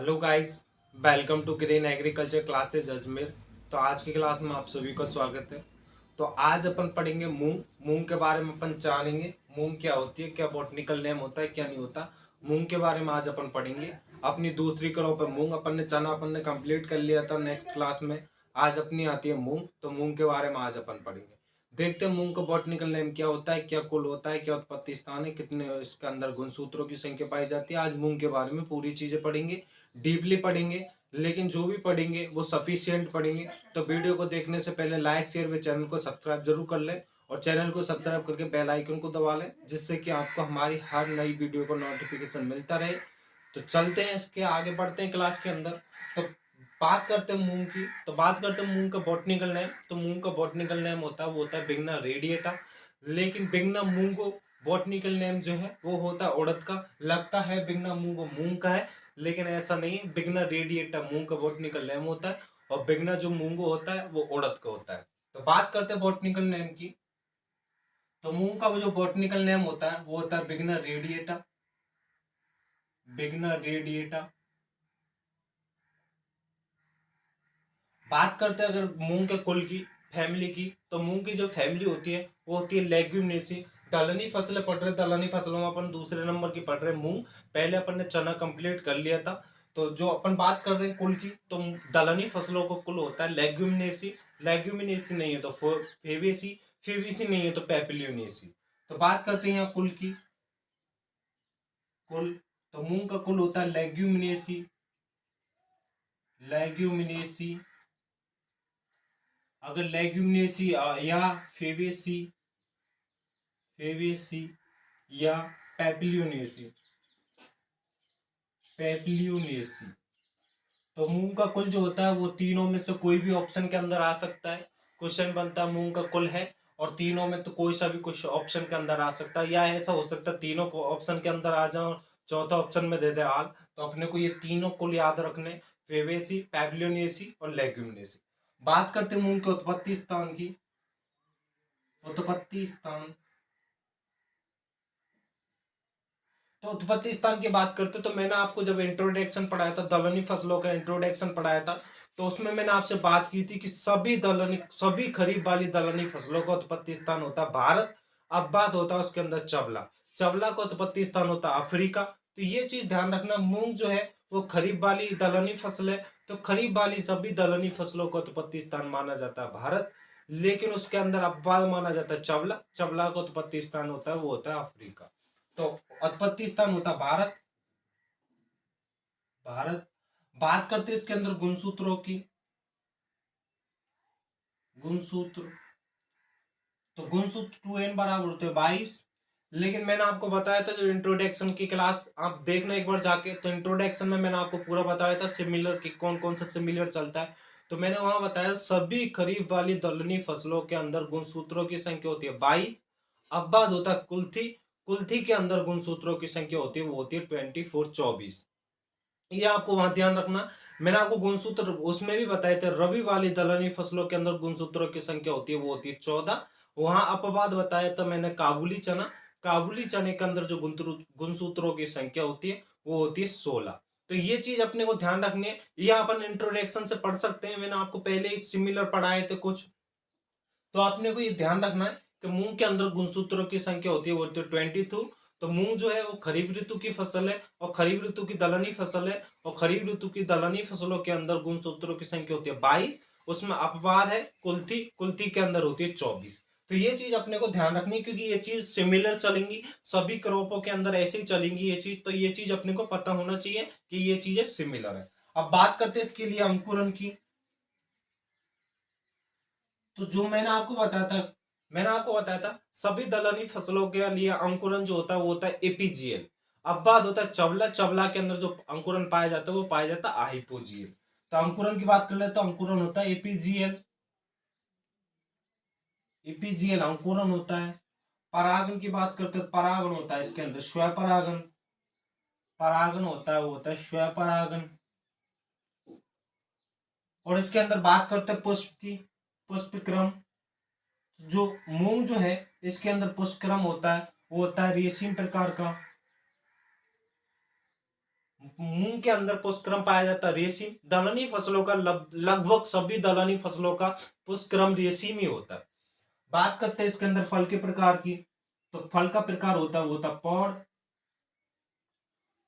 Hello guys, welcome to green agriculture classes Ajmer. तो आज की क्लास में आप सभी का स्वागत है। तो आज अपन पढ़ेंगे मूंग। मूंग के बारे में अपन जानेंगे मूंग क्या होती है, क्या बॉटनिकल नेम होता है, क्या नहीं होता। मूंग के बारे में आज अपन पढ़ेंगे। अपनी दूसरी क्रॉप है मूंग। अपन ने चना अपन ने कंप्लीट कर लिया था नेक्स्ट क्लास में। आज अपनी आती है मूंग, तो मूंग के बारे में आज अपन पढ़ेंगे। देखते हैं मूंग का बॉटनिकल नेम क्या होता है, क्या कुल होता है, क्या उत्पत्ति स्थान है, कितने इसके अंदर गुणसूत्रों की संख्या पाई जाती है। आज मूंग के बारे में पूरी चीजें पढ़ेंगे, डीपली पढ़ेंगे। लेकिन जो भी पढ़ेंगे वो सफिशियंट पढ़ेंगे। तो वीडियो को देखने से पहले लाइक शेयर व चैनल को सब्सक्राइब जरूर कर लें, और चैनल को सब्सक्राइब करके बेल आइकन को दबा लें, जिससे कि आपको हमारी हर नई वीडियो को नोटिफिकेशन मिलता रहे। तो चलते हैं, इसके आगे बढ़ते हैं क्लास के अंदर। तो बात करते हैं मूंग की। तो बात करते हैं मूंग का बॉटनिकल नेम। तो मूंग का बॉटनिकल नेम होता है वो होता है बिगना रेडिएटा। लेकिन बिगना मूंगो बॉटनिकल नेम जो है वो होता है उड़द का। लगता है बिगना मूंगो मूंग का है, लेकिन ऐसा नहीं है। बिगना रेडिएटा मूंग का बॉटनिकल नेम होता है, और बिगना जो मूंगो होता है वो उड़द का होता है। तो बात करते हैं बॉटनिकल नेम की। तो मूंग का वो जो बॉटनिकल नेम होता है वो होता है बिगना रेडिएटा। बिगना रेडिएटा। बात करते हैं अगर मूंग के कुल की, फैमिली की, तो मूंग की जो फैमिली होती है वो होती है लेग्यूमिनेसी। दलहनी फसलें पढ़ रहे, दलहनी फसलों में अपन दूसरे नंबर की पढ़ रहे हैं मूंग। पहले अपन ने चना कंप्लीट कर लिया था। तो जो अपन बात कर रहे हैं कुल की, तो दलहनी फसलों को कुल होता है लेग्यूमिनेसी। लेग्यूमिनेसी नहीं है तो फेवेसी, फेवेसी नहीं है तो पेपिलियोनेसी। तो बात करते हैं यहाँ कुल की। कुल, तो मूंग का कुल होता है लेग्यूमिनेसी। लेग्यूमिनेसी। अगर लेग्यूमिनेसी या फेवेसी, फेवेसी या पेपिलियोनेसी, पेपिलियोनेसी। तो मूंग का कुल जो होता है वो तीनों में से कोई भी ऑप्शन के अंदर आ सकता है। क्वेश्चन बनता है मूंग का कुल है, और तीनों में तो कोई सा भी कुछ ऑप्शन के अंदर आ सकता है, या ऐसा हो सकता है तीनों को ऑप्शन के अंदर आ जाओ, चौथा ऑप्शन में दे दे आग। तो अपने को ये तीनों कुल याद रखने, फेवेसी, पेपिलियोनेसी और लेग्यूमिनेसी। बात करते हैं मूंग के उत्पत्ति स्थान की। उत्पत्ति स्थान। तो उत्पत्ति स्थान की बात करते तो मैंने आपको जब इंट्रोडक्शन पढ़ाया था, दलहनी फसलों का इंट्रोडक्शन पढ़ाया था, तो उसमें मैंने आपसे बात की थी कि सभी खरीफ वाली दलहनी फसलों का उत्पत्ति स्थान होता है भारत। अब बात होता है उसके अंदर चबला। चबला का उत्पत्ति स्थान होता है अफ्रीका। तो ये चीज ध्यान रखना, मूंग जो है वो खरीफ वाली दलहनी फसल है। तो खरीफ वाली सभी दलहनी फसलों का उत्पत्ति स्थान माना जाता है भारत। लेकिन उसके अंदर अपवाद माना जाता है चबला। चबला का उत्पत्ति स्थान होता है वो होता है अफ्रीका। तो उत्पत्ति स्थान होता भारत। भारत। बात करते हैं इसके अंदर गुणसूत्रों की। गुणसूत्र। तो गुणसूत्र 2n बराबर होते हैं 22। लेकिन मैंने आपको बताया था जो इंट्रोडक्शन की क्लास आप देखना एक बार जाके, तो इंट्रोडक्शन में मैंने आपको पूरा बताया था सिमिलर की कौन कौन सा सिमिलर चलता है। तो मैंने वहां बताया सभी खरीफ वाली दलहनी फसलों के अंदर गुणसूत्रों की संख्या होती है 22। अब बात होता है कुल्थी। कुल्थी के अंदर गुणसूत्रों की संख्या होती है वो होती है 24, 24। ये आपको वहां ध्यान रखना। मैंने आपको गुणसूत्र उसमें भी बताए थे, रबी वाली दलहनी फसलों के अंदर गुणसूत्रों की संख्या होती है वो होती है 14। वहां अपवाद बताया था मैंने काबुली चना। काबुली चने के अंदर जो गुणसूत्रों की संख्या होती है वो होती है 16। तो ये चीज अपने को ध्यान रखनी है। ये अपन इंट्रोडक्शन से पढ़ सकते हैं, मैंने आपको पहले ही सिमिलर पढ़ाए थे कुछ। तो आपने को ये ध्यान रखना है कि मूंग के अंदर गुणसूत्रों की संख्या होती है वो होती है 22। तो मूंग जो है वो खरीफ ऋतु की फसल है, और खरीफ ऋतु की दलहनी फसल है। और खरीफ ऋतु की दलहनी फसलों के अंदर गुणसूत्रों की संख्या होती है 22। उसमें अपवाद है कुल्थी। कुल्थी के अंदर होती है 24। तो ये चीज अपने को ध्यान रखनी है, क्योंकि ये चीज सिमिलर चलेंगी सभी क्रॉपों के अंदर, ऐसे ही चलेंगी ये चीज। तो ये चीज अपने को पता होना चाहिए कि ये चीजें सिमिलर है। अब बात करते हैं इसके लिए अंकुरन की। तो जो मैंने आपको बताया था सभी दलहनी फसलों के लिए अंकुरन जो होता है वो होता है एपीजीएल। अब बात होता है चबला। चबला के अंदर जो अंकुरन पाया जाता है वो पाया जाता है हाइपोजीएल। तो अंकुरन की बात कर ले तो अंकुरन होता है एपीजीएल। एपीजीएल अंकुरन होता है। परागन की बात करते हैं, परागन होता है इसके अंदर स्वपरागन। परागन होता है वो होता है स्वपरागन। और इसके अंदर बात करते हैं पुष्प की, पुष्प क्रम। जो मूंग जो है इसके अंदर पुष्पक्रम होता है वो होता है रेशम प्रकार का। मूंग के अंदर पुष्पक्रम पाया जाता है रेशमी। दलहनी फसलों का लगभग सभी दलहनी फसलों का पुष्पक्रम रेशमी होता है। बात करते हैं इसके अंदर फल के प्रकार की, तो फल का प्रकार होता है वो होता पौध।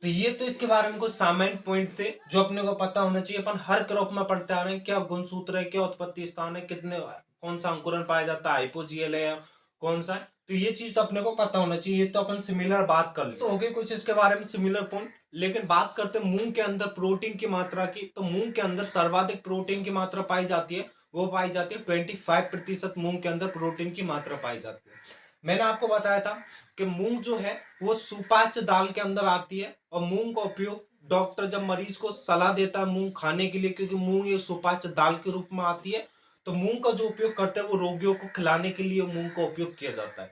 तो ये तो इसके बारे में कुछ सामान्य पॉइंट थे जो अपने को पता होना चाहिए। अपन हर क्रॉप में पढ़ते आ रहे हैं, क्या गुणसूत्र है, क्या उत्पत्ति स्थान है, कितने कौन सा अंकुरन पाया जाता है, हाइपोजियल है या कौन सा है, तो ये चीज तो अपने को पता होना चाहिए। ये तो अपन सिमिलर बात कर ले तो हो गए कुछ इसके बारे में सिमिलर पॉइंट। लेकिन बात करते हैं मूंग के अंदर प्रोटीन की मात्रा की, तो मूंग के अंदर सर्वाधिक प्रोटीन की मात्रा पाई जाती है, वो पाई जाती है 25% मूंग के अंदर प्रोटीन की मात्रा पाई जाती है। मैंने आपको बताया था कि मूंग जो है वो सुपाच्य दाल के अंदर आती है, और मूंग का उपयोग डॉक्टर जब मरीज को सलाह देता है मूंग खाने के लिए, क्योंकि मूंग एक सुपाच्य दाल के रूप में आती है, तो मूंग का जो उपयोग करते हैं वो रोगियों को खिलाने के लिए मूंग का उपयोग किया जाता है।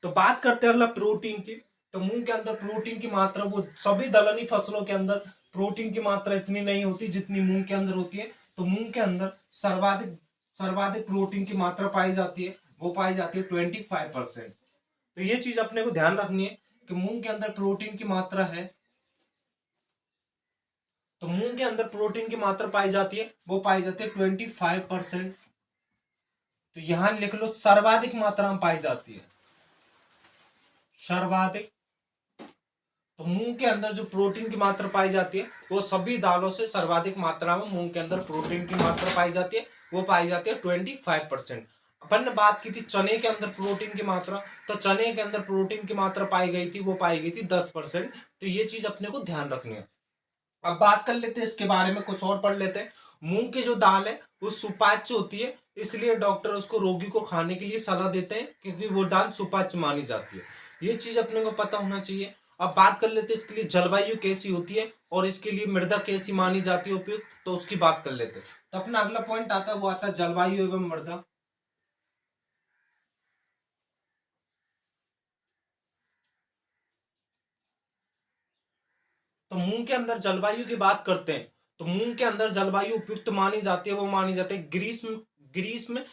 तो बात करते हैं अगला प्रोटीन की, तो मूंग के अंदर प्रोटीन की मात्रा, वो सभी दलहनी फसलों के अंदर प्रोटीन की मात्रा इतनी नहीं होती जितनी मूंग के अंदर होती है। तो मूंग के अंदर सर्वाधिक सर्वाधिक प्रोटीन की मात्रा पाई जाती है, वो पाई जाती है 25%। तो ये चीज अपने को ध्यान रखनी है कि मूंग के अंदर प्रोटीन की मात्रा है, तो मूंग के अंदर प्रोटीन की मात्रा पाई जाती है, वो पाई जाती है 25%। तो यहां लिख लो सर्वाधिक मात्रा में पाई जाती है, सर्वाधिक। तो मूंग के अंदर जो प्रोटीन की मात्रा पाई जाती है वो सभी दालों से सर्वाधिक मात्रा में मूंग के अंदर प्रोटीन की मात्रा पाई जाती है, वो पाई जाती है 25%। अपन ने बात की थी चने के अंदर प्रोटीन की मात्रा, तो चने के अंदर प्रोटीन की मात्रा पाई गई थी, वो पाई गई थी 10%। तो ये चीज अपने को ध्यान रखनी है। अब बात कर लेते हैं इसके बारे में, कुछ और पढ़ लेते हैं। मूंग की जो दाल है वो सुपाच्य होती है, इसलिए डॉक्टर उसको रोगी को खाने के लिए सलाह देते हैं, क्योंकि वो दाल सुपाच्य मानी जाती है। ये चीज अपने को पता होना चाहिए। अब बात कर लेते हैं इसके लिए जलवायु कैसी होती है और इसके लिए मृदा कैसी मानी जाती है उपयुक्त, तो उसकी बात कर लेते हैं। तो अपना अगला पॉइंट आता है वो आता है जलवायु एवं मृदा। तो मूंग के अंदर जलवायु की बात करते हैं, तो मूंग के अंदर जलवायु उपयुक्त मानी जाती है, वो मानी जाती है ग्रीष्म ग्रीष्म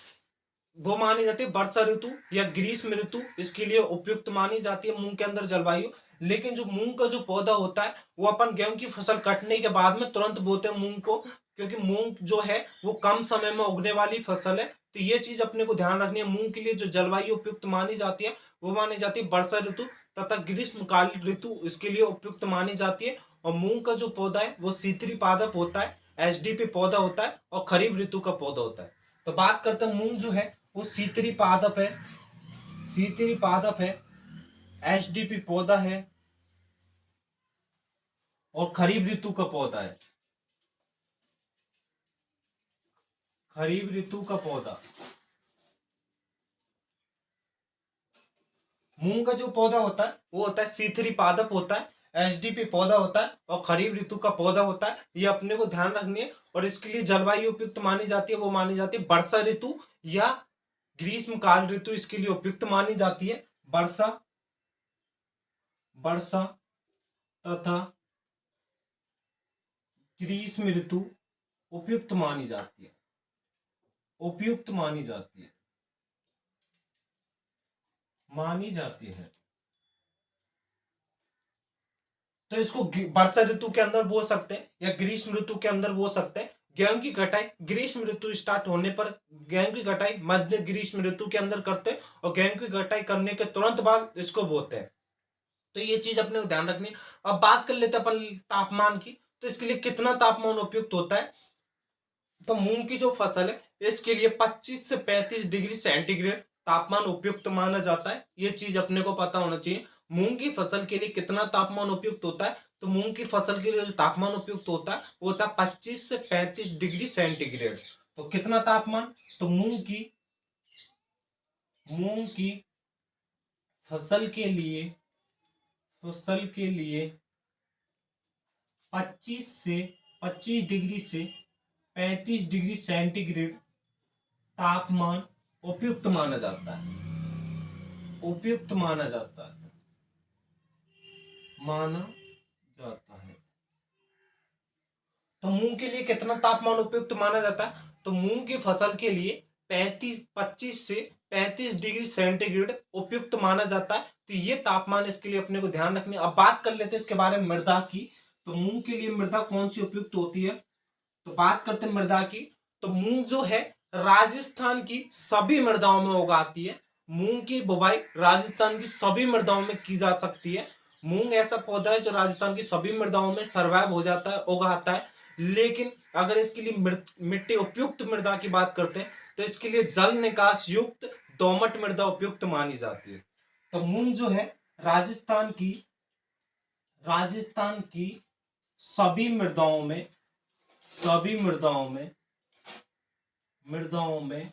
वो मानी जाती है वर्षा ऋतु या ग्रीष्म ऋतु, इसके लिए उपयुक्त मानी जाती है मूंग के अंदर जलवायु। लेकिन जो मूंग का जो पौधा होता है वो अपन गेहूं की फसल कटने के बाद में तुरंत बोते हैं मूंग को, क्योंकि मूंग जो है वो कम समय में उगने वाली फसल है। तो ये चीज अपने को ध्यान रखनी है। मूंग के लिए जो जलवायु उपयुक्त मानी जाती है वो मानी जाती है वर्षा ऋतु तथा ग्रीष्मकालीन ऋतु इसके लिए उपयुक्त मानी जाती है। और मूंग का जो पौधा है वो शीतरी पादप होता है, एचडीपी पौधा होता है और खरीफ ऋतु का पौधा होता है। तो बात करते हैं मूंग जो है वो शीतरी पादप है, शीतरी पादप है, एचडीपी पौधा है और खरीफ ऋतु का पौधा है, खरीफ ऋतु का पौधा। मूंग का जो पौधा होता है वो होता है शीतरी पादप होता है, एचडीपी पौधा होता है और खरीफ ऋतु का पौधा होता है। ये अपने को ध्यान रखनी है। और इसके लिए जलवायु उपयुक्त मानी जाती है, वो मानी जाती है वर्षा ऋतु या ग्रीष्म काल ऋतु इसके लिए उपयुक्त मानी जाती है। वर्षा वर्षा तथा ग्रीष्म ऋतु उपयुक्त मानी जाती है, उपयुक्त मानी जाती है, मानी जाती है। तो इसको वर्षा ऋतु के अंदर बो सकते हैं या ग्रीष्म ऋतु के अंदर बो सकते हैं। गेहूं की कटाई ग्रीष्म ऋतु स्टार्ट होने पर, गेहूं की कटाई मध्य ग्रीष्म ऋतु के अंदर करते हैं और गेहूं की कटाई करने के तुरंत बाद इसको बोते हैं। तो ये चीज अपने को ध्यान रखनी है। अब बात कर लेते हैं अपन तापमान की, तो इसके लिए कितना तापमान उपयुक्त होता है। तो मूंग की जो फसल है इसके लिए 25 से 35 डिग्री सेंटीग्रेड तापमान उपयुक्त माना जाता है। ये चीज अपने को पता होना चाहिए। मूंग की फसल के लिए कितना तापमान उपयुक्त होता है, तो मूंग की फसल के लिए जो तापमान उपयुक्त होता है वो होता है 25 से 35 डिग्री सेंटीग्रेड। तो कितना तापमान, तो मूंग की फसल के लिए 25 डिग्री से 35 डिग्री सेंटीग्रेड तापमान उपयुक्त माना जाता है, उपयुक्त माना जाता है, माना जाता है। तो मूंग के लिए कितना तापमान उपयुक्त माना जाता है, तो मूंग की फसल के लिए 25 से 35 डिग्री सेंटीग्रेड उपयुक्त माना जाता है। तो ये तापमान इसके लिए अपने को ध्यान रखनी है। अब बात कर लेते हैं इसके बारे में मृदा की। तो मूंग के लिए मृदा कौन सी उपयुक्त होती है? तो बात करते हैं मृदा की, तो मूंग जो है राजस्थान की सभी मृदाओं में उगाती है। मूंग की बुवाई राजस्थान की सभी मृदाओं में की जा सकती है। मूंग ऐसा पौधा है जो राजस्थान की सभी मृदाओं में सर्वाइव हो जाता है, उगाता है। लेकिन अगर इसके लिए मिट्टी उपयुक्त मृदा की बात करते हैं तो इसके लिए जल निकास युक्त दोमट मृदा उपयुक्त मानी जाती है। तो मूंग जो है राजस्थान की सभी मृदाओं में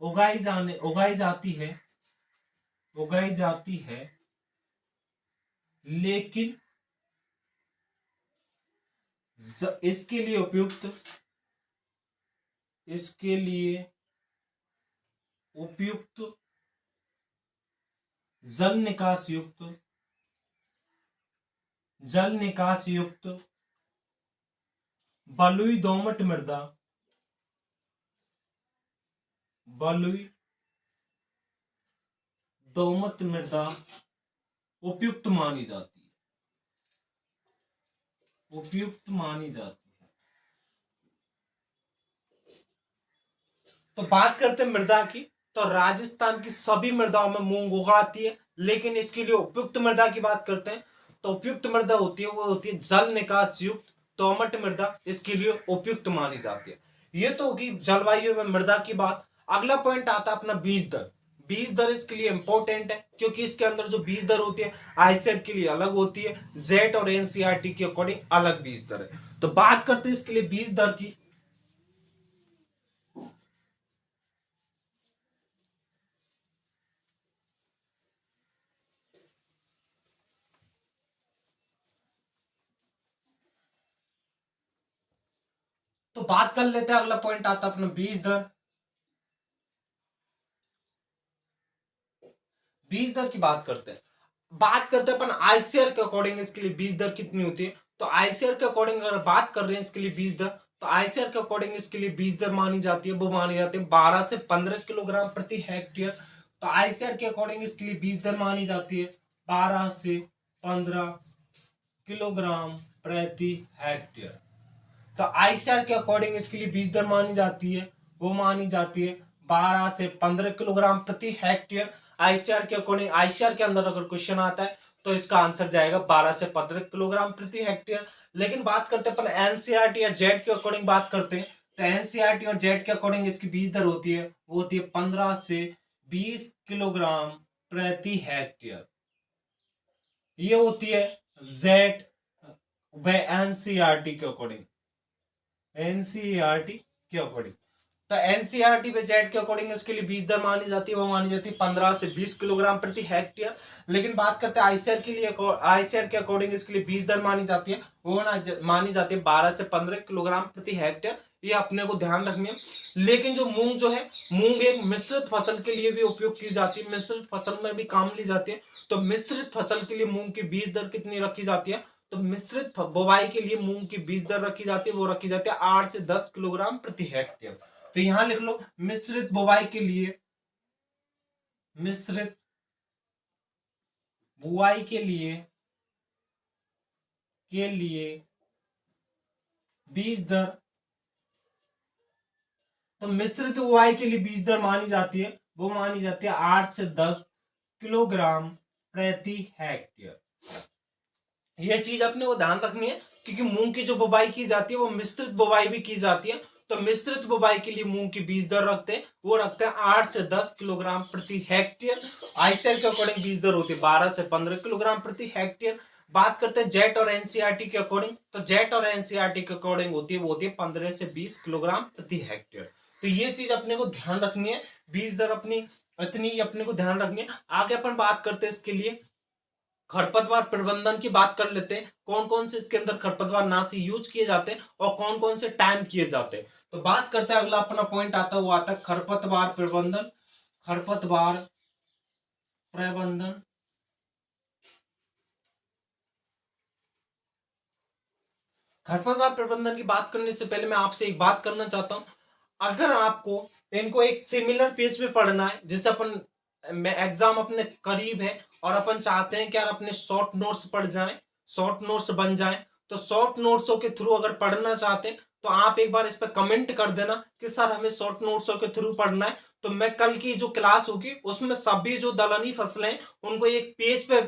उगाई जाती है, लेकिन इसके लिए उपयुक्त जल निकास युक्त बलुई दोमट मृदा उपयुक्त मानी जाती है। तो बात करते हैं मृदा की, तो राजस्थान की सभी मृदाओं में मूंग उगाती है, लेकिन इसके लिए उपयुक्त मृदा की बात करते हैं तो उपयुक्त मृदा होती है वो होती है जल निकास युक्त दोमट मृदा, इसके लिए उपयुक्त मानी जाती है। ये तो होगी जलवायु में मृदा की बात। अगला पॉइंट आता है अपना बीज दर। बीज दर इसके लिए इंपॉर्टेंट है क्योंकि इसके अंदर जो बीज दर होती है आईसीआर के लिए अलग होती है, जेट और एनसीईआरटी के अकॉर्डिंग अलग बीज दर है। तो बात करते हैं इसके लिए बीज दर की। तो बात कर लेते हैं, अगला पॉइंट आता है अपना बीज दर। बीज दर की बात करते हैं अपन आईसीआर के अकॉर्डिंग इसके लिए बीज दर कितनी होती है। तो आईसीआर के अकॉर्डिंग अगर बात कर रहे हैं इसके लिए बीज दर, तो आईसीआर के अकॉर्डिंग इसके लिए बीज दर मानी जाती है, वो मानी जाती है 12 से 15 किलोग्राम प्रति हेक्टेयर। तो आईसीआर के अकॉर्डिंग इसके लिए बीज दर मानी जाती है 12 से 15 किलोग्राम प्रति हेक्टेयर। तो आईसीआर के अकॉर्डिंग इसके लिए बीज दर मानी जाती है 12 से 15 किलोग्राम प्रति हेक्टेयर। आईसीआर के अकॉर्डिंग, आईसीआर के अंदर अगर क्वेश्चन आता है तो इसका आंसर जाएगा 12 से 15 किलोग्राम प्रति हेक्टेयर। लेकिन बात करते हैं अपन एनसीईआरटी या जेड के अकॉर्डिंग बात करते हैं, तो एनसीईआरटी और जेड के अकॉर्डिंग इसकी बीज दर होती है वो होती है 15 से 20 किलोग्राम प्रति हेक्टेयर। ये होती है जेड व एनसीईआरटी के अकॉर्डिंग, तो एनसीईआरटी पे जेड के अकॉर्डिंग इसके लिए बीज दर मानी जाती है वो मानी जाती है 15 से 20 किलोग्राम प्रति हेक्टेयर। लेकिन बात करते हैं आईसीआर के लिए, आईसीआर के अकॉर्डिंग इसके लिए बीज दर मानी जाती है वो मानी जाती है 12 से 15 किलोग्राम प्रति हेक्टेयर। ये अपने को ध्यान रखनी है। लेकिन जो मूंग जो है, मूंग एक मिश्रित फसल के लिए भी उपयोग की जाती है, मिश्रित फसल में भी काम ली जाती है। तो मिश्रित फसल के लिए मूंग की बीज दर कितनी रखी जाती है? तो मिश्रित बुवाई के लिए मूंग की बीज दर रखी जाती है वो रखी जाती है 8 से 10 किलोग्राम प्रति हेक्टेयर। तो यहां लिख लो मिश्रित बुवाई के लिए, मिश्रित बुवाई के लिए बीज दर, तो मिश्रित बुवाई के लिए बीज दर मानी जाती है वो मानी जाती है 8 से 10 किलोग्राम प्रति हेक्टेयर। यह चीज अपने को ध्यान रखनी है क्योंकि मूंग की जो बुवाई की जाती है वो मिश्रित बुवाई भी की जाती है। तो मिश्रित बुवाई के लिए मूंग की बीज दर रखते हैं वो रखते हैं 8 से 10 किलोग्राम प्रति हेक्टेयर। आईसीआर के अकॉर्डिंग बीज दर होती है 12 से 15 किलोग्राम प्रति हेक्टेयर। बात करते हैं जेट और एनसीईआरटी के अकॉर्डिंग, तो जेट और एनसीईआरटी के अकॉर्डिंग होती है वो होती है 15 से 20 किलोग्राम प्रति हेक्टेयर। तो ये चीज अपने को ध्यान रखनी है, बीज दर अपनी इतनी अपने को ध्यान रखनी है। आगे अपन बात करते हैं इसके लिए खरपतवार प्रबंधन की बात कर लेते हैं, कौन कौन से इसके अंदर खरपतवार नाशी यूज किए जाते हैं और कौन कौन से टाइम किए जाते हैं। तो बात करते हैं, अगला अपना पॉइंट आता है वो आता है खरपतवार प्रबंधन। खरपतवार प्रबंधन, खरपतवार प्रबंधन की बात करने से पहले मैं आपसे एक बात करना चाहता हूं, अगर आपको इनको एक सिमिलर पेज पे पढ़ना है, जिससे अपन एग्जाम अपने करीब है और अपन चाहते हैं कि यार अपने शॉर्ट नोट्स पढ़ जाएं, शॉर्ट नोट्स बन जाएं, तो शॉर्ट नोट्सों के थ्रू अगर पढ़ना चाहते हैं तो आप एक बार इस पर कमेंट कर देना कि सर हमें शॉर्ट नोट्सों के थ्रू पढ़ना है। तो मैं कल की जो क्लास होगी उसमें सभी जो दलहनी फसलें हैं उनको एक पेज पे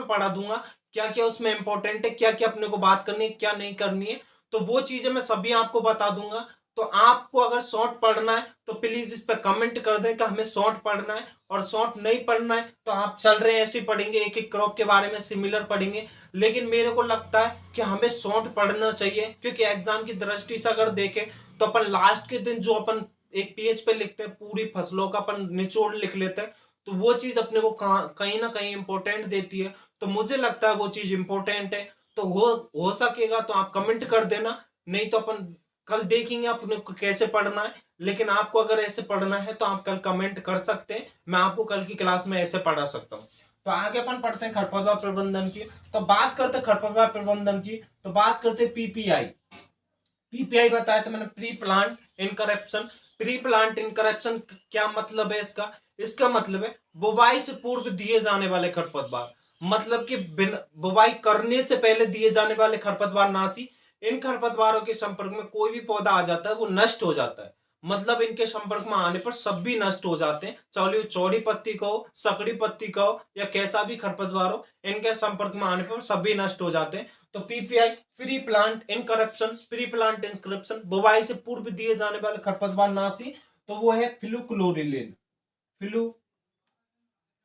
पढ़ा दूंगा, क्या क्या उसमें इंपॉर्टेंट है, क्या क्या अपने को बात करनी है, क्या नहीं करनी है। तो वो चीजें मैं सभी आपको बता दूंगा। तो आपको अगर शॉर्ट पढ़ना है तो प्लीज इस पर कमेंट कर दें कि हमें शॉर्ट पढ़ना है, और शॉर्ट नहीं पढ़ना है तो आप चल रहे हैं ऐसे ही पढ़ेंगे, एक एक क्रॉप के बारे में सिमिलर पढ़ेंगे। लेकिन मेरे को लगता है कि हमें शॉर्ट पढ़ना चाहिए, क्योंकि एग्जाम की दृष्टि से अगर देखें तो अपन लास्ट के दिन जो अपन एक पेज पे लिखते हैं पूरी फसलों का अपन निचोड़ लिख लेते हैं, तो वो चीज अपने को कहीं ना कहीं इंपॉर्टेंट देती है। तो मुझे लगता है वो चीज इंपॉर्टेंट है। तो हो सकेगा तो आप कमेंट कर देना, नहीं तो अपन कल देखेंगे अपने को कैसे पढ़ना है। लेकिन आपको अगर ऐसे पढ़ना है तो आप कल कमेंट कर सकते हैं, मैं आपको कल की क्लास में ऐसे पढ़ा सकता हूँ। तो आगे अपन पढ़ते हैं खरपतवार प्रबंधन की। तो बात करते हैं खरपतवार प्रबंधन की, तो बात करते हैं पीपीआई। पीपीआई बताया था मैंने, pre plant incorporation. Pre plant encryption क्या मतलब है इसका? इसका मतलब है बुवाई से पूर्व दिए जाने वाले खरपतवार, मतलब कि बुवाई करने से पहले दिए जाने वाले खरपतवार नाशी। इन खरपतवारों के संपर्क में कोई भी पौधा आ जाता है वो नष्ट हो जाता है, मतलब इनके संपर्क में आने पर सब भी नष्ट हो जाते हैं, चाहे वो चौड़ी पत्ती का हो, सकड़ी पत्ती का हो, या कैसा भी खरपतवार हो, इनके संपर्क में आने पर सब भी नष्ट हो जाते हैं। तो PPI pre plant incorporation, pre plant incorporation बुवाई से पूर्व दिए जाने वाले खरपतवार नाशी, तो वो है फ्लूक्लोरिलिन,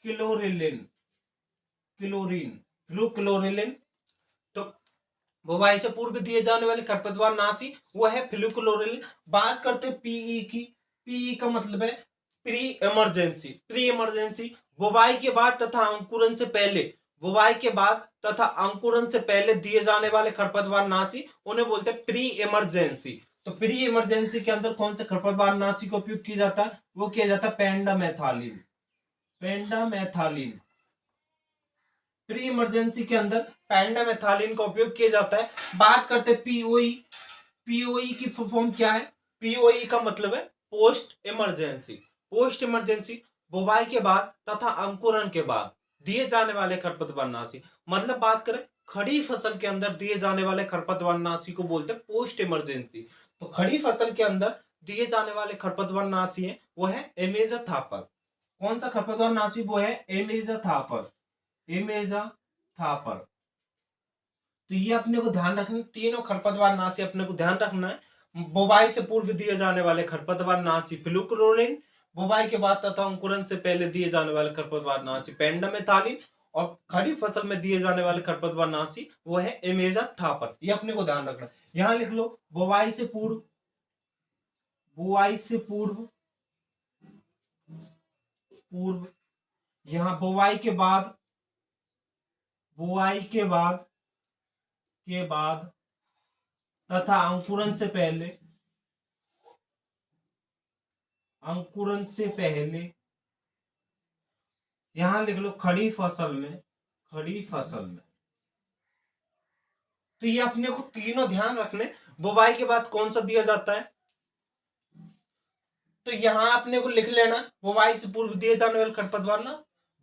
फ्लूक्लोरिलिन, क्लोरीन, फ्लूक्लोरिलिन। तो बुवाई से पूर्व दिए जाने वाले खरपतवार नाशी वो है फ्लूक्लोरिलिन। बात करते हैं पीई की। पीई का मतलब है प्री इमरजेंसी। प्री इमरजेंसी बुवाई के बाद तथा अंकुरन से पहले, बुवाई के बाद तथा अंकुरन से पहले दिए जाने वाले खरपतवार नाशी उन्हें बोलते हैं प्री इमरजेंसी। तो प्री इमरजेंसी के अंदर कौन से खरपतवार नाशी का उपयोग किया जाता है? वो किया जाता है पेंडामेथालिन, पेंडामेथालिन। प्री इमरजेंसी के अंदर पेंडामेथालिन का उपयोग किया जाता है। बात करते हैं पीओई। पीओई की फुल फॉर्म क्या है? पीओई का मतलब है पोस्ट इमरजेंसी। पोस्ट इमरजेंसी बुवाई के बाद तथा अंकुरन के बाद दिए जाने वाले खरपतवार नाशी, मतलब बात करें खड़ी फसल के अंदर दिए जाने वाले खरपतवार नाशी को बोलते हैं पोस्ट इमरजेंसी। तो खड़ी फसल के अंदर दिए जाने वाले खरपतवार नाशी है वो है एमेजाथापर। कौन सा खरपतवार नाशी? वो है एमेजाथापर, एमेजाथापर। तो ये अपने को ध्यान रखना, तीनों खरपतवार नाशी अपने को ध्यान रखना है। बुवाई से पूर्व दिए जाने वाले खरपतवार नाशी फ्लूक्लोरिन, बुवाई के बाद तथा अंकुरन से पहले दिए जाने वाले खरपतवार नाशी पेंडामेथालिन, और खड़ी फसल में दिए जाने वाले खरपतवार नाशी वो है एमेजाथापर। ये अपने को ध्यान रखना। यहां लिख लो बुवाई से पूर्व, बुवाई से पूर्व, पूर्व। यहां बुवाई के बाद, बुवाई के बाद तथा अंकुरन से पहले, अंकुरन से पहले। यहां लिख लो खड़ी फसल में, खड़ी फसल में। तो ये अपने को तीनों ध्यान रखने। बुवाई के बाद कौन सा दिया जाता है? तो यहां अपने को लिख लेना बुवाई से पूर्व दिए जाने वाले खरपतवार ना,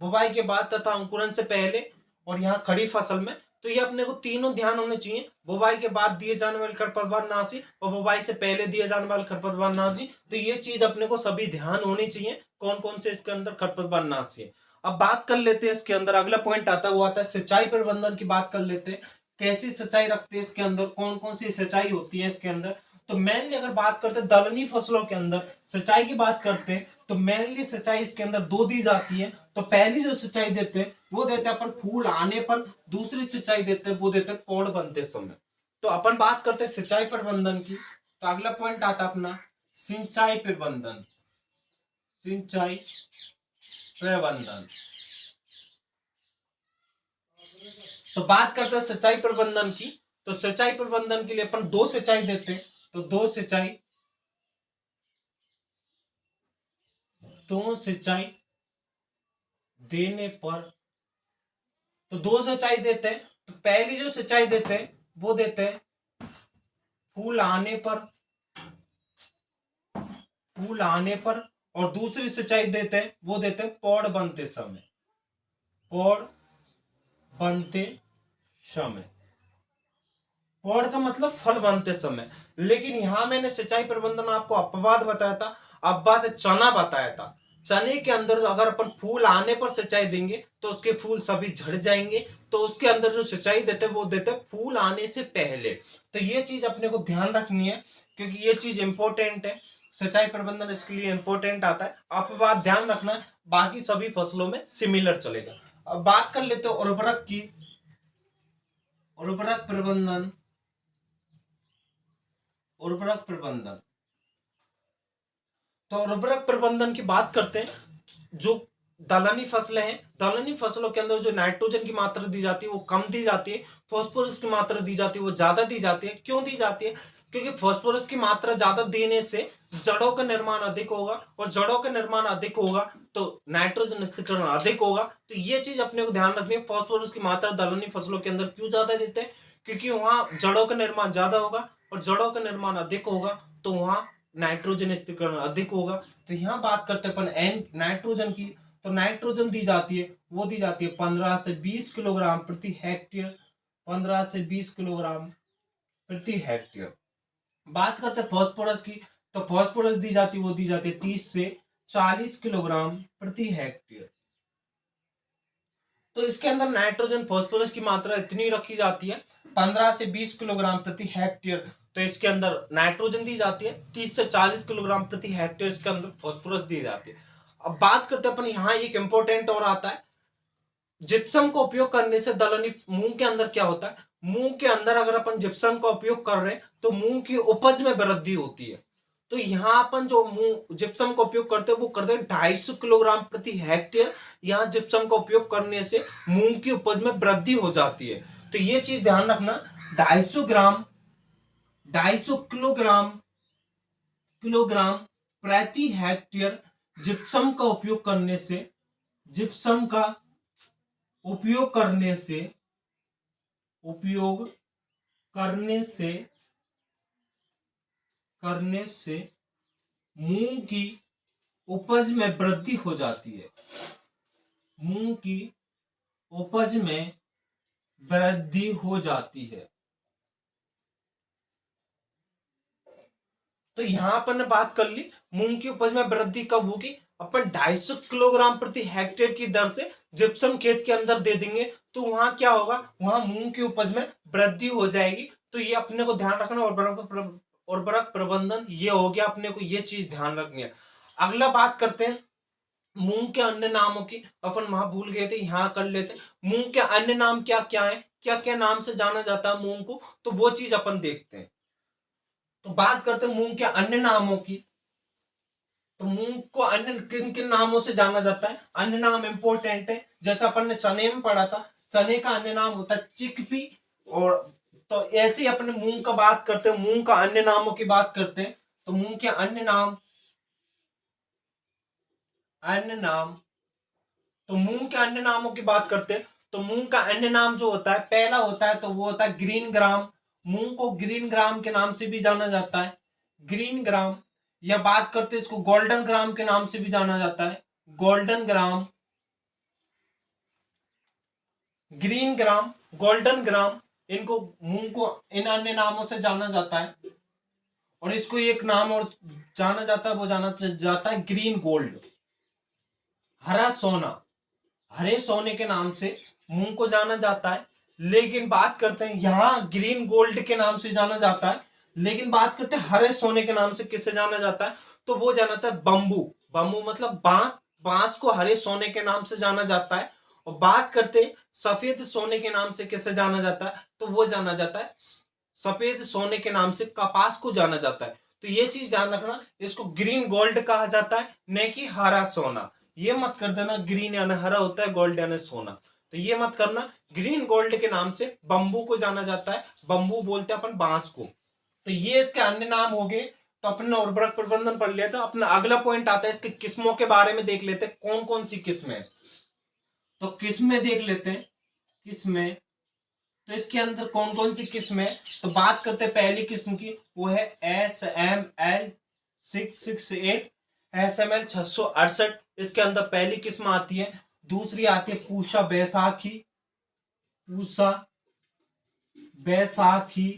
बुवाई के बाद तथा अंकुरन से पहले, और यहाँ खड़ी फसल में। तो ये अपने को तीनों ध्यान होने चाहिए, बुवाई के बाद दिए जाने वाले खरपतवार नाशी और बुवाई से पहले दिए जाने वाले खरपतवार नाशी। तो ये चीज अपने को सभी ध्यान होनी चाहिए, कौन कौन से इसके अंदर खरपतवार नाशी है। अब बात कर लेते हैं इसके अंदर अगला पॉइंट आता है, वो आता है सिंचाई प्रबंधन की। बात कर लेते हैं कैसी सिंचाई रखते हैं इसके अंदर, कौन कौन सी सिंचाई होती है इसके अंदर। तो मेनली अगर बात करते हैं दलहनी फसलों के अंदर सिंचाई की बात करते हैं, तो मेनली सिंचाई इसके अंदर दो दी जाती है। तो पहली जो सिंचाई देते हैं वो देते हैं अपन फूल आने पर, दूसरी सिंचाई देते हैं वो देते हैं पौध बनते समय। तो अपन बात करते हैं सिंचाई प्रबंधन की। तो अगला पॉइंट आता है अपना सिंचाई प्रबंधन, सिंचाई प्रबंधन। तो बात करते हैं सिंचाई प्रबंधन की। तो सिंचाई प्रबंधन के लिए अपन दो सिंचाई देते हैं। तो दो सिंचाई देने पर, तो दो सिंचाई देते हैं। तो पहली जो सिंचाई देते हैं वो देते हैं फूल आने पर, फूल आने पर, और दूसरी सिंचाई देते हैं वो देते हैं पौध बनते समय, पौध बनते समय। पौध का मतलब फल बनते समय। लेकिन यहाँ मैंने सिंचाई प्रबंधन आपको अपवाद बताया था, अपवाद चना बताया था। चने के अंदर अगर अपन फूल आने पर सिंचाई देंगे तो उसके फूल सभी झड़ जाएंगे, तो उसके अंदर जो सिंचाई देते वो देते फूल आने से पहले। तो ये चीज अपने को ध्यान रखनी है, क्योंकि ये चीज इंपॉर्टेंट है। सिंचाई प्रबंधन इसके लिए इंपॉर्टेंट आता है, अपवाद ध्यान रखना है, बाकी सभी फसलों में सिमिलर चलेगा। अब बात कर लेते हैं उर्वरक की। उर्वरक प्रबंधन, उर्वरक प्रबंधन, तो उर्वरक प्रबंधन की बात करते हैं। जो दलहनी फसलें हैं, दलहनी फसलों के अंदर जो नाइट्रोजन की मात्रा दी जाती है वो कम दी जाती है, फास्फोरस की मात्रा दी जाती है वो ज्यादा दी जाती है। क्यों दी जाती है? क्योंकि फास्फोरस की मात्रा ज्यादा देने से जड़ों का निर्माण अधिक होगा, और जड़ों का निर्माण अधिक होगा तो नाइट्रोजन स्थिरीकरण अधिक होगा। तो ये चीज अपने को ध्यान रखनी है। फास्फोरस की मात्रा दलहनी फसलों के अंदर क्यों ज्यादा देते हैं? क्योंकि वहां जड़ों का निर्माण ज्यादा होगा, और जड़ों का निर्माण अधिक होगा तो वहां नाइट्रोजन स्थिरीकरण अधिक होगा। तो यहाँ बात करते हैं अपन एन नाइट्रोजन की। तो नाइट्रोजन दी जाती है, वो दी जाती है 15 से 20 किलोग्राम प्रति हेक्टेयर, 15 से 20 किलोग्राम प्रति हेक्टेयर। बात करते हैं फास्फोरस की। तो फास्फोरस दी जाती है, वो दी जाती है 30 से 40 किलोग्राम प्रति हेक्टेयर। तो इसके अंदर नाइट्रोजन फास्फोरस की मात्रा इतनी रखी जाती है 15 से 20 किलोग्राम प्रति हेक्टेयर। तो इसके अंदर नाइट्रोजन दी जाती है 30 से 40 किलोग्राम प्रति हेक्टेयर, इसके अंदर फास्फोरस दी जाती है। अब बात करते हैं अपन, यहाँ एक इंपॉर्टेंट और आता है, जिप्सम का उपयोग करने से दलहनी मूंग के अंदर क्या होता है? मूंग के अंदर अगर अपन जिप्सम का उपयोग कर रहे हैं तो मूंग की उपज में वृद्धि होती है। तो यहाँ अपन जो मूंग जिप्सम का उपयोग करते हैं वो करते हैं 250 किलोग्राम प्रति हेक्टेयर। यहाँ जिप्सम का उपयोग करने से मूंग की उपज में वृद्धि हो जाती है। तो ये चीज ध्यान रखना, 250 किलोग्राम किलोग्राम प्रति हेक्टेयर जिप्सम का उपयोग करने से, जिप्सम का उपयोग करने से, उपयोग करने से करने से मूंग की उपज में वृद्धि हो जाती है। मूंग की उपज में वृद्धि हो जाती है। तो यहां पर ने बात कर ली मूंग की उपज में वृद्धि कब होगी? अपन 250 किलोग्राम प्रति हेक्टेयर की दर से जिप्सम खेत के अंदर दे देंगे तो वहां क्या होगा? वहां मूंग की उपज में वृद्धि हो जाएगी। तो ये अपने को ध्यान रखना। उर्वरक प्रबंधन ये हो गया, अपने को ये चीज ध्यान रखनी है। अगला बात करते हैं मूंग के अन्य नामों की। अपन वहां भूल गए थे, यहां कर लेते। मूंग के अन्य नाम क्या क्या है, क्या क्या नाम से जाना जाता है मूंग को, तो वो चीज अपन देखते हैं। तो बात करते हैं मूंग के अन्य नामों की। तो मूंग को अन्य किन किन नामों से जाना जाता है? अन्य नाम इंपॉर्टेंट है, जैसा अपन ने चने में पढ़ा था, चने का अन्य नाम होता है चिकपी। और तो ऐसे ही अपने मूंग का बात करते हैं, मूंग का अन्य नामों की बात करते हैं। तो मूंग के अन्य नाम, अन्य नाम, तो मूंग के अन्य नामों की बात करते हैं। तो मूंग का अन्य नाम जो होता है, पहला होता है तो वो होता है ग्रीन ग्राम। मूंग को ग्रीन ग्राम के नाम से भी जाना जाता है, ग्रीन ग्राम। या बात करते हैं इसको गोल्डन ग्राम के नाम से भी जाना जाता है, गोल्डन ग्राम, ग्रीन ग्राम, गोल्डन ग्राम। इनको मूंग को इन अन्य नामों से जाना जाता है। और इसको एक नाम और जाना जाता है, वो जाना जाता है ग्रीन गोल्ड, हरा सोना। हरे सोने के नाम से मूंग को जाना जाता है। लेकिन बात करते हैं यहां ग्रीन गोल्ड के नाम से जाना जाता है, लेकिन बात करते हैं हरे सोने के नाम से किससे जाना जाता है? तो वो जाना जाता है बंबू। बंबू मतलब बांस, बांस को हरे सोने के नाम से जाना जाता है। और बात करते हैं सफेद सोने के नाम से किससे जाना जाता है? तो वो जाना जाता है सफेद सोने के नाम से कपास को जाना जाता है। तो ये चीज ध्यान रखना, इसको ग्रीन गोल्ड कहा जाता है, न कि हरा सोना। ये मत कर देना ग्रीन यानी हरा होता है, गोल्ड यानी सोना, तो ये मत करना। ग्रीन गोल्ड के नाम से बंबू को जाना जाता है, बंबू बोलते हैं अपन बांस को। तो ये इसके अन्य नाम हो गए। तो अपने उर्वरक प्रबंधन पढ़ लिया था। अपना अगला पॉइंट आता है इसकी किस्मों के बारे में, देख लेते हैं कौन कौन सी किस्में। तो किस्में देख लेते हैं, किस्में। तो इसके अंदर कौन कौन सी किस्में है? तो बात करते हैं पहली किस्म की, वो है SML 668, SML 668। इसके अंदर पहली किस्म आती है। दूसरी आती है पूषा बैसाखी, पूषा बैसाखी।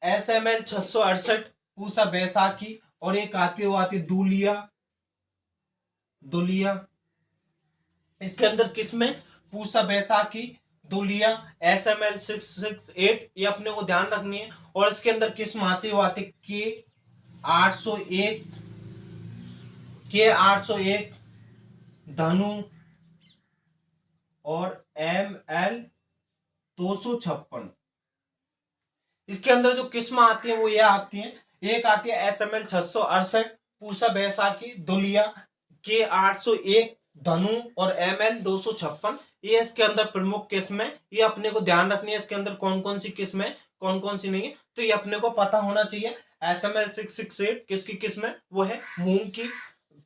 SML 668 पूसा बैसाखी, और एक आती है वो आती है दुलिया। दुलिया इसके अंदर किस्में पूसा बैसाखी, दुलिया, SML 668, ये अपने को ध्यान रखनी है। और इसके अंदर किस्म आती है वो आती है K801, K801 धनु, और ML 256। इसके अंदर जो किस्म आती है वो ये आती है, एक आती है SML 668 पूसा बैसाखी, दुलिया, K801 धनु, और ML 256। ये इसके अंदर प्रमुख किस्म है, ये अपने को ध्यान रखनी है। इसके अंदर कौन कौन सी किस्म है, कौन कौन सी नहीं है, तो ये अपने को पता होना चाहिए। SML 668 किसकी किस्म है, वो है मूंग की,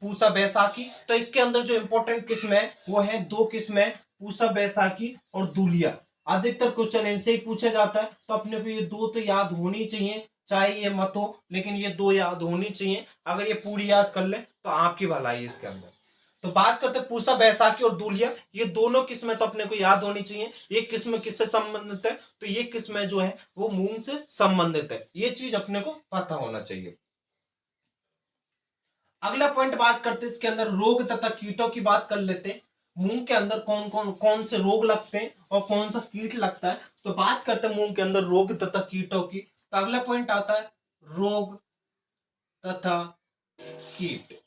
पूसा बैसाखी। तो इसके अंदर जो इंपॉर्टेंट किस्म है वो है दो किस्म है, पूसा बैसाखी और दुलिया। अधिकतर क्वेश्चन इनसे ही पूछा जाता है, तो अपने को ये दो तो याद होनी चाहिए, चाहे ये मत हो, लेकिन ये दो याद होनी चाहिए। अगर ये पूरी याद कर ले तो आपकी भलाई है इसके अंदर। तो बात करते हैं पूसा बैसाखी और दुलिया, ये दोनों किस्में तो अपने को याद होनी चाहिए। ये किस्म किससे संबंधित है, तो ये किस्में जो है वो मूंग से संबंधित है, ये चीज अपने को पता होना चाहिए। अगला पॉइंट बात करते हैं इसके अंदर रोग तथा कीटों की बात कर लेते हैं। मूंग के अंदर कौन से रोग लगते हैं और कौन सा कीट लगता है, तो बात करते हैं मूंग के अंदर रोग तथा कीटों की। तो अगला पॉइंट आता है रोग तथा कीट।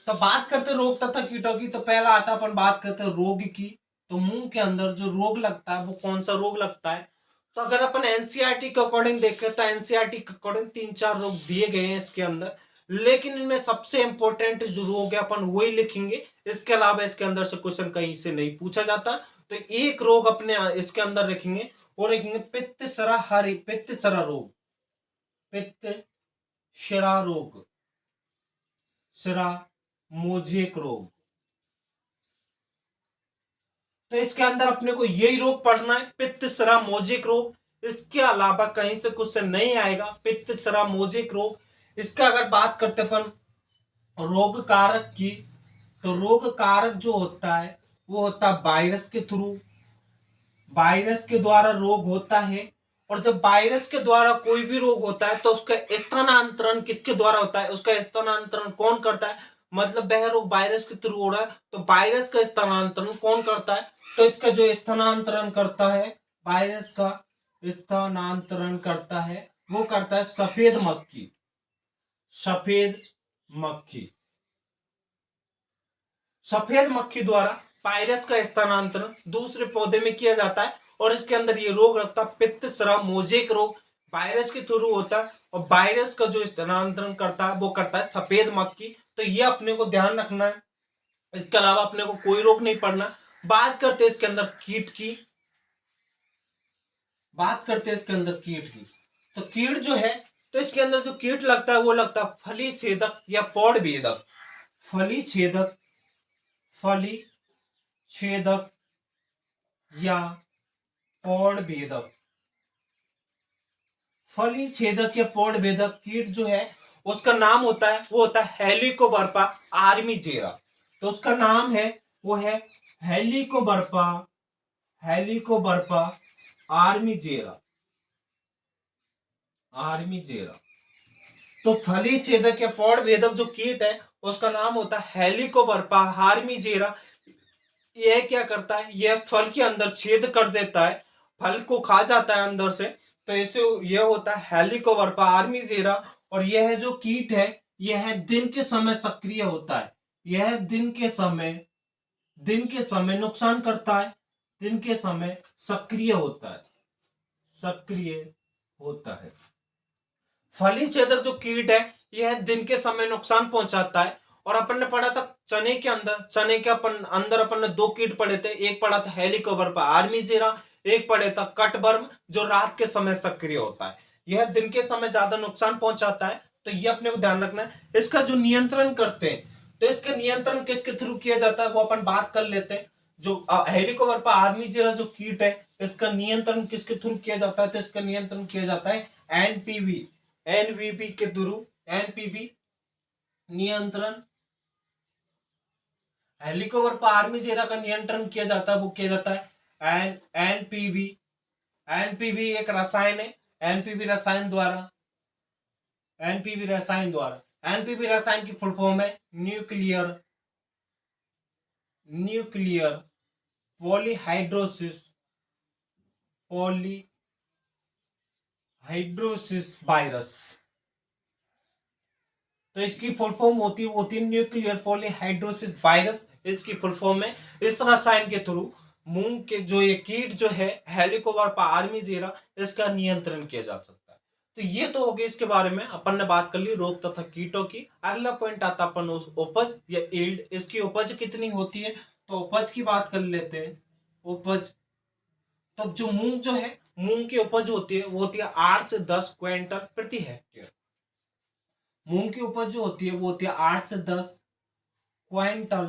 तो बात करते हैं रोग तथा कीटों की, तो पहला आता है अपन बात करते हैं रोग की। तो मूंग के अंदर जो रोग लगता है वो कौन सा रोग लगता है, तो अगर अपन एनसीईआरटी के अकॉर्डिंग देखें तो एनसीईआरटी के अकॉर्डिंग 3-4 रोग दिए गए हैं इसके अंदर, लेकिन इनमें सबसे इंपॉर्टेंट जो रोग है अपन वही लिखेंगे। इसके अलावा इसके अंदर से क्वेश्चन कहीं से नहीं पूछा जाता। तो एक रोग अपने इसके अंदर लिखेंगे, और लिखेंगे पित्तसरा रोग, पित्तशिरा रोग, सिरा मोजेक रोग। तो इसके अंदर अपने को यही रोग पढ़ना है, पित्तसरा मोजेक रोग। इसके अलावा कहीं से क्वेश्चन नहीं आएगा, पित्तसरा मोजेक रोग। इसका अगर बात करते अपन रोग कारक की, तो रोग कारक जो होता है वो होता है वायरस के थ्रू, वायरस के द्वारा रोग होता है। और जब वायरस के द्वारा कोई भी रोग होता है तो उसका स्थानांतरण किसके द्वारा होता है, उसका स्थानांतरण कौन करता है, मतलब वह रोग वायरस के थ्रू हो रहा है तो वायरस का स्थानांतरण कौन करता है, तो इसका जो स्थानांतरण करता है, वायरस का स्थानांतरण करता है, वो करता है सफेद मक्खी। सफेद मक्खी, सफेद मक्खी द्वारा वायरस का स्थानांतरण दूसरे पौधे में किया जाता है, और इसके अंदर ये रोग लगता है पित्तसरा मोजेक रोग। वायरस के थ्रू होता है, और वायरस का जो स्थानांतरण करता है वो करता है सफेद मक्खी। तो ये अपने को ध्यान रखना है, इसके अलावा अपने को कोई रोग नहीं पड़ना। बात करते हैं इसके अंदर कीट की, बात करते हैं इसके अंदर कीट की। तो कीट जो है, तो इसके अंदर जो कीट लगता है वो लगता है फली छेदक या पौड़ भेदक। फली छेदक, फली छेदक या पौड़ भेदक। फली छेदक या पौड़ भेदक कीट जो है उसका नाम होता है, वो होता है हेलिकोबर्पा आर्मीजेरा। तो उसका नाम है वो है हेलिकोबर्पा, हेलिकोबर्पा आर्मीजेरा, आर्मीजेरा। तो फली छेदक या पौड़ भेदक जो कीट है उसका नाम होता है हेलिकोबर्पा आर्मीजेरा। यह क्या करता है, यह फल के अंदर छेद कर देता है, फल को खा जाता है अंदर से। तो इसे यह होता है हेलिकोबर्पा आर्मीजेरा। और यह जो कीट है यह दिन के समय सक्रिय होता है, यह दिन के समय नुकसान करता है, दिन के समय सक्रिय होता है, सक्रिय होता है। फली छेदक जो कीट है यह दिन के समय नुकसान पहुंचाता है। और अपन ने पढ़ा था चने के अंदर, चने के अपन ने दो कीट पढ़े थे, एक पढ़ा था हेलिकोबर्पा आर्मीजेरा, एक पढ़े था कटवर्म जो रात के समय सक्रिय होता है। यह दिन के समय ज्यादा नुकसान पहुंचाता है, तो यह अपने को ध्यान रखना है। इसका जो नियंत्रण करते हैं, तो इसका नियंत्रण किसके थ्रू किया जाता है वो अपन बात कर लेते हैं। जो हेलिकोबर्पा आर्मीजेरा जो कीट है इसका नियंत्रण किसके थ्रू किया जाता है, तो इसका नियंत्रण किया जाता है एनपीवी, एनवीपी के थ्रू। एनपीवी नियंत्रण, हेलिकोबर्पा आर्मीजेरा का नियंत्रण किया जाता है, वो किया जाता है एनपीवी एनपीवी एक रसायन है, एनपीवी रसायन द्वारा, एनपीवी रसायन द्वारा, एनपीवी रसायन की फुल फॉर्म है न्यूक्लियर पॉलीहाइड्रोसिस वायरस। तो इसकी फुल फॉर्म होती है न्यूक्लियर पॉलीहाइड्रोसिस वायरस, इसकी फुल फॉर्म है। इस रसायन के थ्रू मूंग के जो ये कीट जो है हेलिकोबार्पा आर्मीजेरा, इसका नियंत्रण किया जा सकता है। तो ये तो हो गई इसके बारे में, अपन ने बात कर ली रोग तथा कीटों की। अगला पॉइंट आता अपन उपज या यील्ड, इसकी उपज कितनी होती है, तो उपज की बात कर लेते हैं। उपज, तो जो मूंग है, मूंग की उपज होती है वो होती है 8 से 10 क्विंटल प्रति हेक्टेयर। मूंग की उपज जो होती है वो होती है 8 से 10 क्विंटल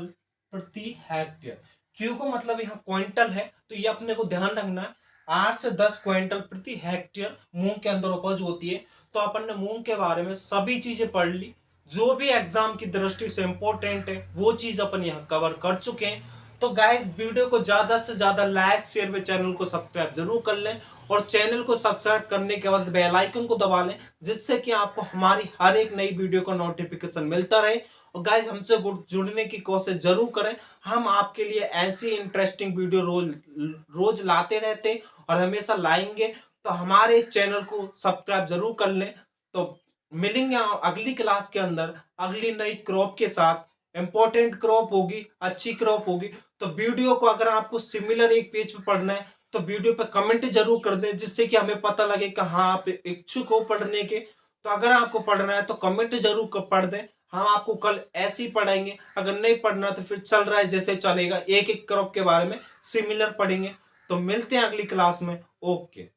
प्रति हेक्टेयर। क्यू को मतलब यहाँ क्विंटल है, तो ये अपने को ध्यान रखना है, 8 से 10 क्विंटल प्रति हेक्टेयर मूंग के अंदर उपज होती है। तो अपन ने मूंग के बारे में सभी चीजें पढ़ ली, जो भी एग्जाम की दृष्टि से इंपॉर्टेंट है वो चीज अपन यहाँ कवर कर चुके हैं। तो गाइस वीडियो को ज्यादा से ज्यादा लाइक शेयर व चैनल को सब्सक्राइब जरूर कर लें, और चैनल को सब्सक्राइब करने के बाद बेल आइकन को दबा लें, जिससे कि आपको हमारी हर एक नई वीडियो का नोटिफिकेशन मिलता रहे। और गाइस हमसे जुड़ने की कोशिश जरूर करें, हम आपके लिए ऐसी इंटरेस्टिंग वीडियो रोज लाते रहते और हमेशा लाएंगे। तो हमारे इस चैनल को सब्सक्राइब जरूर कर लें। तो मिलेंगे अगली क्लास के अंदर अगली नई क्रॉप के साथ। इंपॉर्टेंट क्रॉप होगी, अच्छी क्रॉप होगी। तो वीडियो को अगर आपको सिमिलर एक पेज पे पढ़ना है तो वीडियो पे कमेंट जरूर कर दें, जिससे कि हमें पता लगे कि हाँ आप इच्छुक हो पढ़ने के। तो अगर आपको पढ़ना है तो कमेंट जरूर पढ़ दें, हम आपको कल ऐसे ही पढ़ाएंगे। अगर नहीं पढ़ना तो फिर चल रहा है जैसे चलेगा, एक एक क्रॉप के बारे में सिमिलर पढ़ेंगे। तो मिलते हैं अगली क्लास में। ओके।